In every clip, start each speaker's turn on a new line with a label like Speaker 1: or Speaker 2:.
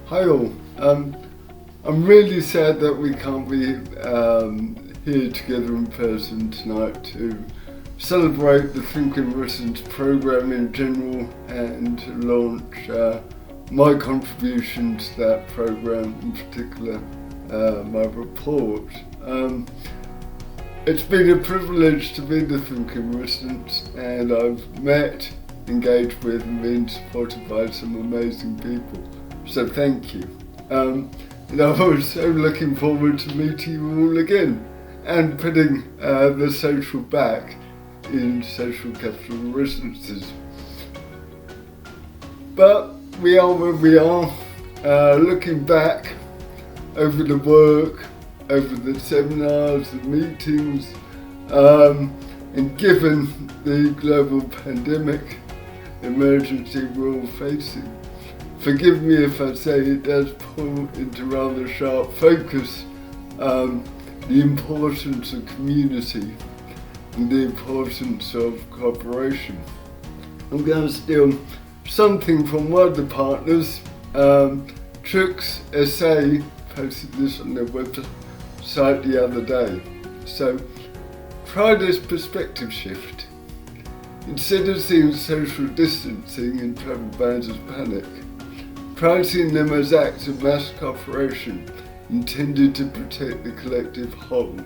Speaker 1: Hi all. I'm really sad that we can't be here together in person tonight to celebrate the Think in Residence programme in general and to launch my contribution to that programme, in particular my report. It's been a privilege to be the Think in Residence, and I've met, engaged with and been supported by some amazing people. So thank you. And I was so looking forward to meeting you all again and putting the social back in social capital residences. But we are where we are, looking back over the work, over the seminars, the meetings, and given the global pandemic emergency we're all facing. Forgive me if I say it does pull into rather sharp focus the importance of community and the importance of cooperation. I'm going to steal something from one of the partners. Truck's essay posted this on their website the other day. So try this perspective shift. Instead of seeing social distancing and travel bans as panic, try seeing them as acts of mass cooperation intended to protect the collective whole.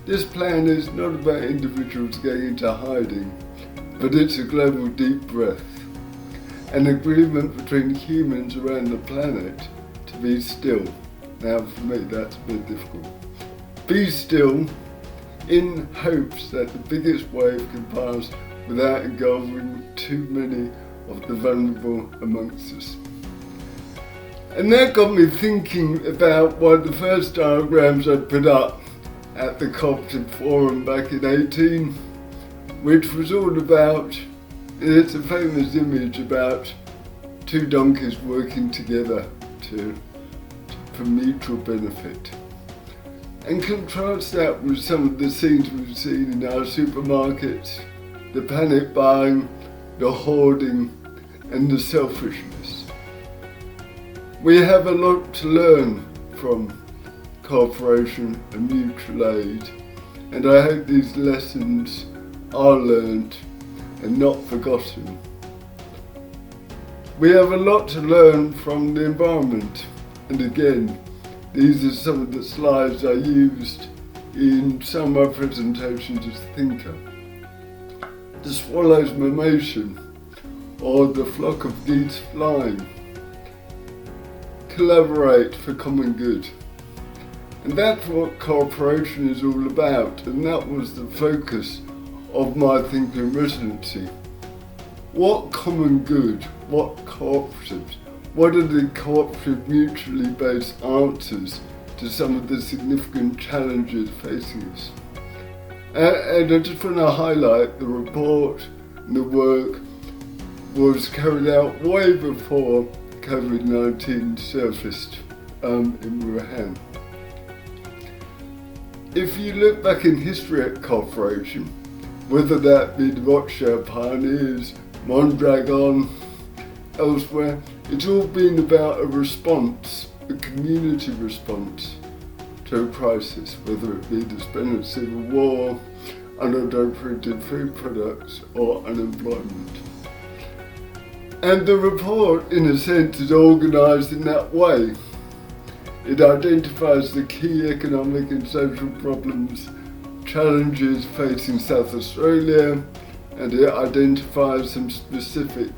Speaker 1: This plan is not about individuals going into hiding, but it's a global deep breath, an agreement between humans around the planet to be still. Now for me that's a bit difficult. Be still in hopes that the biggest wave can pass without engulfing too many of the vulnerable amongst us. And that got me thinking about one of the first diagrams I put up at the CoOp Forum back in 18, which was all about, it's a famous image about two donkeys working together for mutual benefit. And contrast that with some of the scenes we've seen in our supermarkets, the panic buying, the hoarding, and the selfishness. We have a lot to learn from cooperation and mutual aid, and I hope these lessons are learned and not forgotten. We have a lot to learn from the environment, and again, these are some of the slides I used in some of my presentations as thinker. The swallow's mimation, or the flock of geese flying. Collaborate for common good. And that's what cooperation is all about, and that was the focus of my Think in Residency. What common good, what cooperatives, what are the cooperative mutually based answers to some of the significant challenges facing us? And I just want to highlight the report and the work was carried out way before COVID-19 surfaced in Wuhan. If you look back in history at cooperation, whether that be the Rothschild pioneers, Mondragon, elsewhere, it's all been about a response, a community response to a crisis, whether it be the spread of civil war, unadulterated food products, or unemployment. And the report, in a sense, is organised in that way. It identifies the key economic and social problems, challenges facing South Australia, and it identifies some specific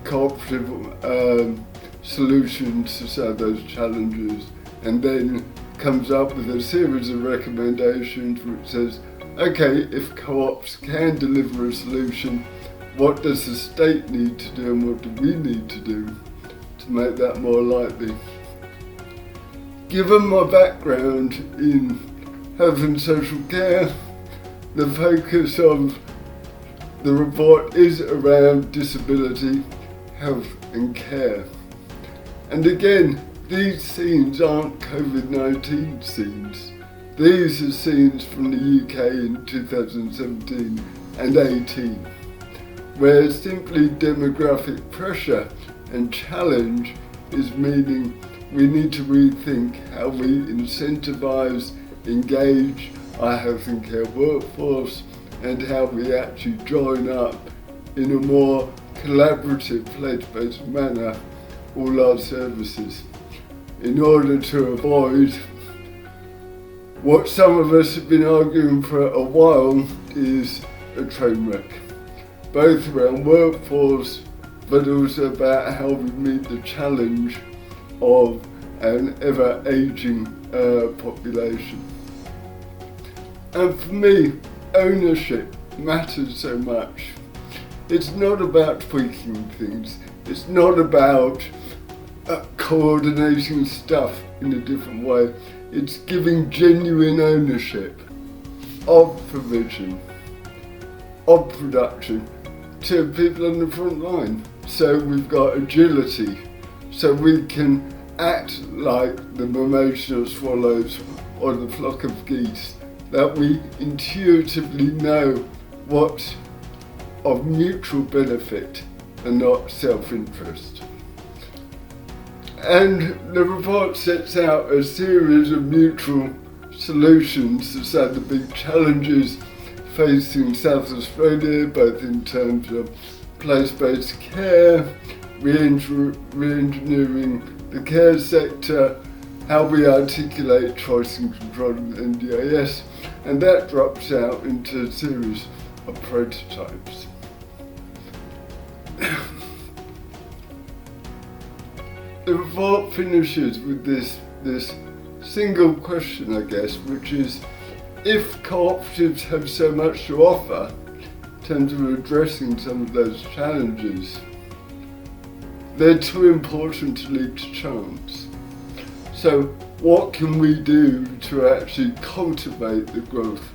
Speaker 1: cooperative solutions to some of those challenges, and then comes up with a series of recommendations which says, okay, if co-ops can deliver a solution, what does the state need to do and what do we need to do to make that more likely? Given my background in health and social care, the focus of the report is around disability, health and care. And again, these scenes aren't COVID-19 scenes. These are scenes from the UK in 2017 and 18. where simply demographic pressure and challenge is meaning we need to rethink how we incentivize, engage our health and care workforce, and how we actually join up in a more collaborative, place-based manner all our services in order to avoid what some of us have been arguing for a while is a train wreck, both around workforce but also about how we meet the challenge of an ever-aging population. And for me, ownership matters so much. It's not about tweaking things, it's not about coordinating stuff in a different way. It's giving genuine ownership of provision, of production to people on the front line. So we've got agility, so we can act like the mimosa swallows or the flock of geese, that we intuitively know what's of mutual benefit and not self-interest. And the report sets out a series of mutual solutions to some of the big challenges facing South Australia, both in terms of place-based care, re-engineering the care sector, how we articulate choice and control in NDIS, and that drops out into a series of prototypes. The report finishes with this single question, I guess, which is, if cooperatives have so much to offer in terms of addressing some of those challenges, they're too important to leave to chance. So what can we do to actually cultivate the growth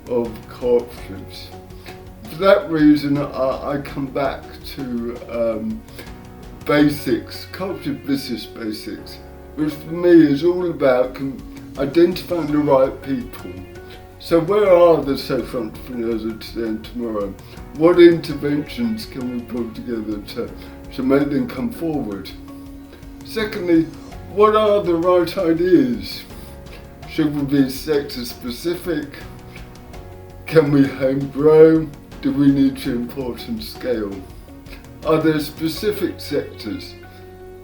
Speaker 1: of cooperatives? For that reason, I come back to basics, cooperative business basics, which for me is all about identifying the right people. So where are the social entrepreneurs of today and tomorrow? What interventions can we put together to make them come forward? Secondly, what are the right ideas? Should we be sector specific? Can we home grow? Do we need to import and scale? Are there specific sectors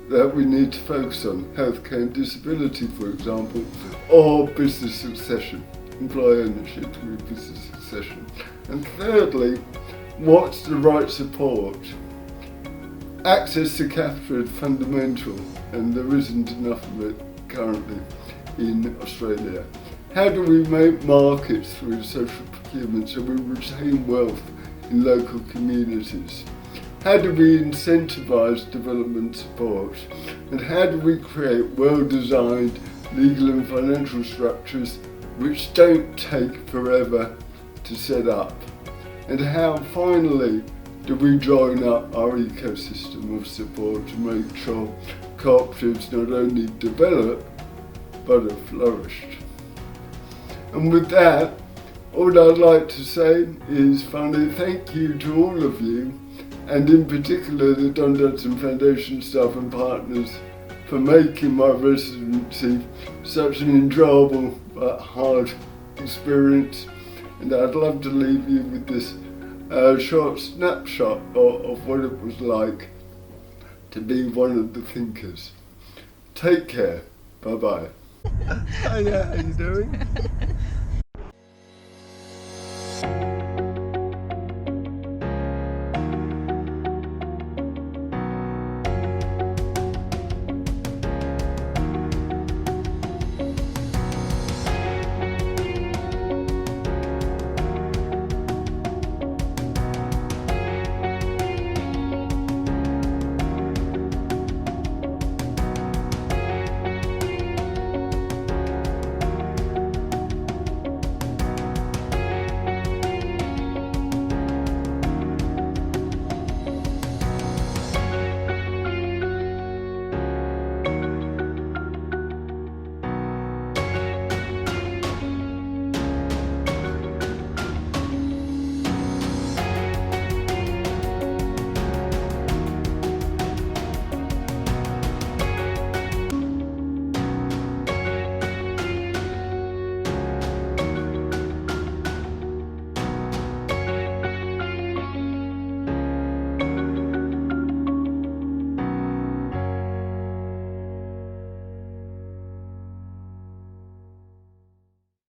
Speaker 1: that we need to focus on? Healthcare and disability, for example, or business succession, employee ownership through business succession. And thirdly, what's the right support? Access to capital is fundamental, and there isn't enough of it currently in Australia. How do we make markets through social procurement so we retain wealth in local communities? How do we incentivise development support? And how do we create well-designed legal and financial structures which don't take forever to set up? And how, finally, do we join up our ecosystem of support to make sure cooperatives not only develop, but have flourished? And with that, all I'd like to say is finally thank you to all of you, and in particular the Don Dudson Foundation staff and partners, for making my residency such an enjoyable but hard experience. And I'd love to leave you with this short snapshot of what it was like to be one of the thinkers. Take care. Bye-bye. Hiya, how you doing?